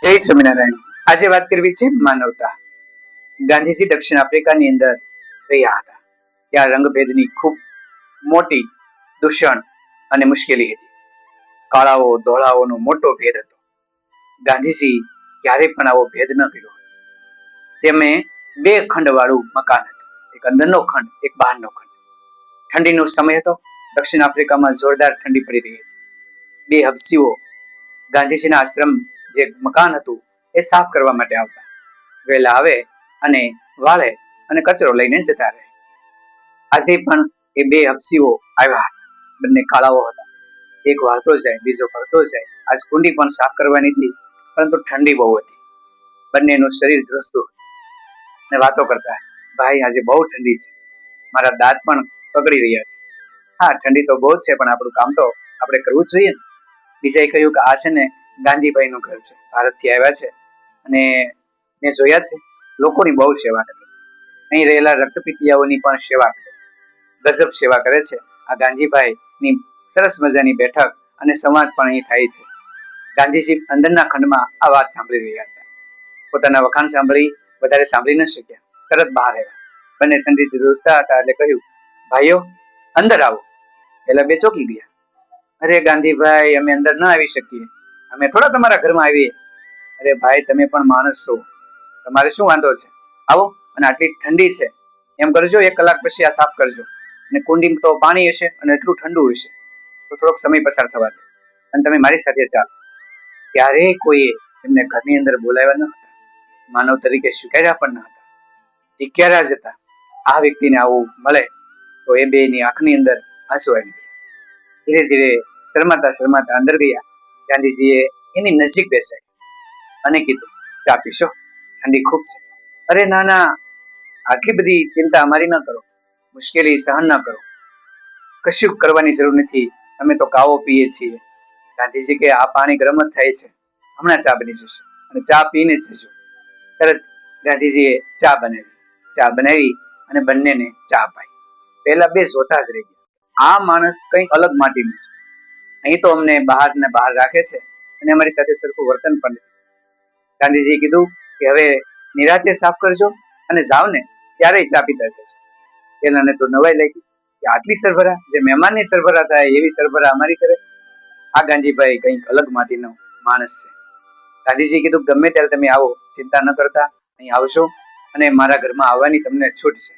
જય સ્વામિનારાયણ. આજે વાત કરવી છે માનવતા. ગાંધીજી દક્ષિણ આફ્રિકાની અંદર રહ્યા હતા. ત્યાં રંગભેદની ખૂબ મોટી દૂષણ અને મુશ્કેલી હતી. કાળાઓ ધોળાઓનો મોટો ભેદ હતો. ગાંધીજી ક્યારેય પણ આવો ભેદ ન કર્યો હતો. તેમને બે ખંડ વાળું મકાન હતું. એક અંદરનો ખંડ, એક બહારનો ખંડ. ઠંડીનો સમય હતો. દક્ષિણ આફ્રિકામાં જોરદાર ઠંડી પડી રહી હતી. બે હબસીઓ ગાંધીજીના આશ્રમ જે મકાન હતું એ સાફ કરવા માટે આવતા. વહેલા આવે અને વાળે અને કચરો લઈને જતા રહે. આજે પણ એ બે હબસીઓ આવ્યા હતા. બંને કાળાઓ હતા. એક વાળતો જાય, બીજો ભરતો જાય. આજ કુંડી પણ સાફ કરવાની હતી, પરંતુ ઠંડી બહુ હતી. બંનેનું શરીર ધ્રુસતું અને વાતો કરતા, ભાઈ આજે બહુ ઠંડી છે, મારા દાંત પણ પકડી રહ્યા છે. હા, ઠંડી તો બહુ છે, પણ આપણું કામ તો આપણે કરવું જ જોઈએ ને. બીજાએ કહ્યું કે આ છે ને ગાંધીભાઈ નું ઘર છે, ભારતથી આવ્યા છે અને મેં જોયા છે લોકોની બહુ સેવા કરે છે. અહીં રહેલા રક્તપિતિયાઓની પણ સેવા કરે છે. ગજબ સેવા કરે છે. આ ગાંધીભાઈ ની સરસ મજાની બેઠક અને સંવાદ પણ અહીં થાય છે. ગાંધીજી અંદરના ખંડમાં આ વાત સાંભળી રહ્યા હતા. પોતાના વખાણ સાંભળી વધારે સાંભળી ન શક્યા. તરત બહાર આવ્યા. બંને ઠંડીથી ધ્રુજતા હતા એટલે કહ્યું, ભાઈઓ અંદર આવો. પેલા બે ચોકી ગયા. અરે ગાંધીભાઈ, અમે અંદર ના આવી શકીએ, અમે થોડા તમારા ઘરમાં આવીએ. અરે ભાઈ, તમે પણ માણસ છો, તમારે શું વાંધો છે? આવો. અને આટલી ઠંડી છે, એમ કરજો 1 કલાક પછી આ સાફ કરજો. અને કુંડીમાં તો પાણી હશે અને એટલું ઠંડુ હશે તો થોડોક સમય પસાર થવા દો અને તમે મારી સાથે ચાલો. ત્યારે કોઈએ એમને ઘરની અંદર બોલાવ્યા ન હતા. માનવ તરીકે સ્વીકાર્યા પણ ન હતા. ધિક્કાર્યા જ હતા. આ વ્યક્તિને આવું મળે તો એ બેની આંખની અંદર આંસુ આવી ગયા. ધીરે ધીરે શરમાતા શરમાતા અંદર ગયા. ગાંધીજીએ એની નજીક બેસાડી અને કીધું, ચા પીશો? ઠંડી ખૂબ છે. અરે ના ના, આટલી બધી ચિંતા અમારી ન કરો, મુશ્કેલી સહન ન કરો, કશું કરવાની જરૂર નથી, અમે તો કાવો પીએ છીએ. ગાંધીજી કે આ પાણી ગરમ જ થાય છે, હમણાં ચા બની જશે અને ચા પીને જ જજો. તરત ગાંધીજીએ ચા બનાવી અને બંનેને ચા અપાઈ. પહેલા બે જોતા જ રહી ગયા. આ માણસ કંઈક અલગ માટીનું છે. અહીં તો અમને બહાર ને બહાર રાખે છે અને અમારી સાથે સરખું વર્તન પણ નથી. ગાંધીજીએ કીધું કે હવે નિરાતે સાફ કરજો અને જાવ ને ત્યારે ચા પીતા જશે. પેલાને તો નવાઈ લાગી કે આટલી સરભરા, જે મહેમાનની સરભરા થાય એવી સરભરા અમારી કરે. આ ગાંધીભાઈ કંઈક અલગ માટીનો માણસ છે. ગાંધીજીએ કીધું, ગમે ત્યારે તમે આવો, ચિંતા ન કરતા, અહીં આવશો અને મારા ઘરમાં આવવાની તમને છૂટ છે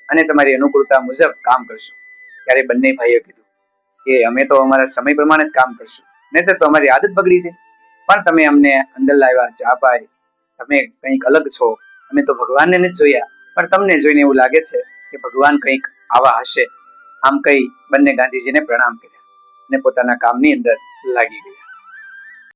અને તમારી અનુકૂળતા મુજબ કામ કરશો. ત્યારે બંને ભાઈઓ કીધું કે અમે તો અમારા સમય પ્રમાણે જ કામ કરશું, નહીતર તો અમારી આદત બગડી છે. પણ તમે અમને અંદર લાવ્યા, ચા પાઈ, તમે કંઈક અલગ છો. અમે તો ભગવાનને નથી જોયા, પણ તમને જોઈને એવું લાગે છે કે ભગવાન કંઈક આવા હશે. આમ કહી બંને ગાંધીજીને પ્રણામ કર્યા અને પોતાના કામની અંદર લાગી ગયા.